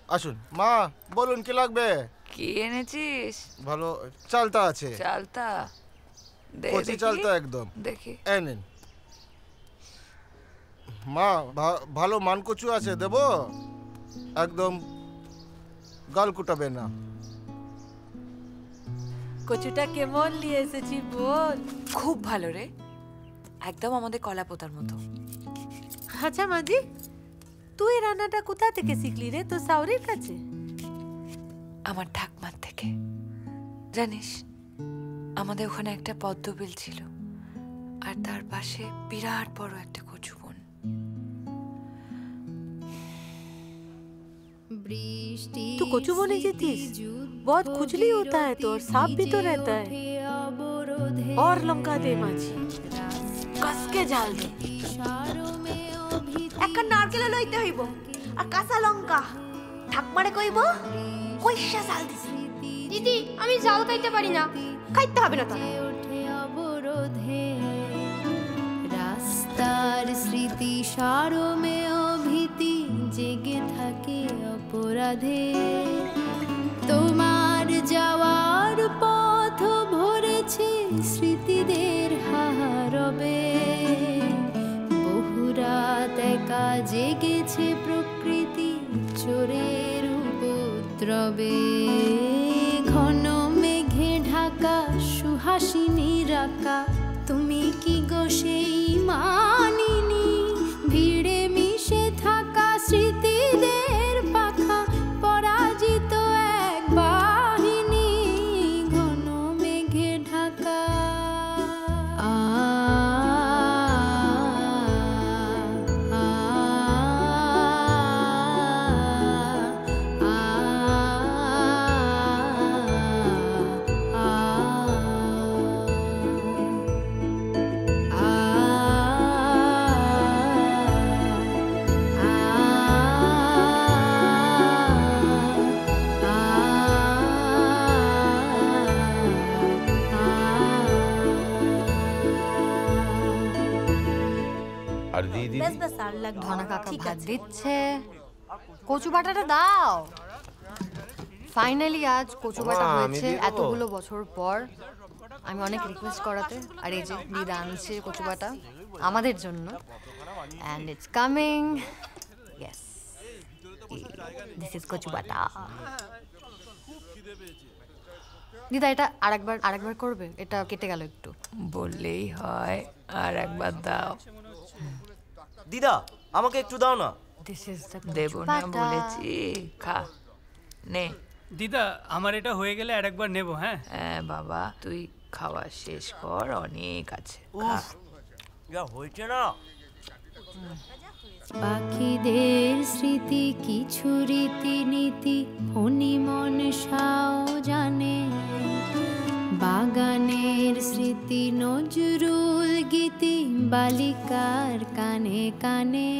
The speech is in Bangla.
আসুন মা, বলুন কি লাগবে? কি এনেছিস? ভালো চালতা আছে। চালতা কচি চালতা একদম। দেখি। এই নিন মা, ভালো মান কচু আছে, দেবো? একদম গাল কুটাবে না। কচুটা কেমন নিয়ে এসেছি বল। খুব ভালো রে, একদম আমাদের কলা পোতার মতো। আচ্ছা মাঝি, তুই রান্নাটা কোথা থেকে শিখলি রে? তোর শাওরির কাছে? আমার ঠাকমার থেকে। জানিস, আমাদের ওখানে একটা পদ্মবিল ছিল, আর তার পাশে বিরাট বড় একটা কচু বন। तू कोचू बोने जेतीस? बहुत खुजली होता है तो, और सांप भी तो रहता है। और लंका दे माझी, कस के जाल दे। একটা নারকেল লইতে হইব আর কাঁচা লঙ্কা। ঠাকমারে কইব কইসা জাল দিছি। দিদি, আমি জাল খাইতে পারি না। খাইতে হবে না তো। রাস্তার স্মৃতি সারমে অভীতি জেগে থাকে অপরাধে। তোমার যাওয়ার পথ ভরেছে স্মৃতিদের হারবে। বহু রাত একা জেগেছে প্রকৃতি চোরের উপদ্রবে। ঘন মেঘে ঢাকা সুহাসিনী রাকা, তুমি কি গো সেই মানিনি? ভিড়ে মিশে থাকা স্মৃতিদের পাখা, পরাজিত এক বাহিনী। ঘন মেঘে ঢাকা আর দিদি বেশ বেশ আর লাগ ধনা কাকা ঠিক ভাত আছে। দিচ্ছে। কচু বাটাটা দাও। ফাইনালি আজ কচু বাটা আমি হয়েছে দিয়ে দেবো। এতগুলো বছর পর। আমি অনেক রিকোয়েস্ট করাতে, আর এই যে দিদা আনছে কচু বাটা আমাদের জন্য। And it's coming. Yes, this is কচু বাটা। দিদা এটা আরেকবার করবে? এটা কেটে গেল একটু। বললেই হয়, আর একবার দাও। দিদা, আমাকে একটু দাও না। দিস ইজ দ্য দেব না বলেছি, খা নে। দিদা, আমার এটা হয়ে গেলে আরেকবার নেব। হ্যাঁ হ্যাঁ বাবা, তুই খাওয়া শেষ কর, অনেক আছে। খা। যা হয়েছে না। পাখিদের স্মৃতি কিছু রীতিনীতি ফণি মনসাও জানে। বাগানের স্মৃতি নজরুল গীতি বালিকার কানে কানে।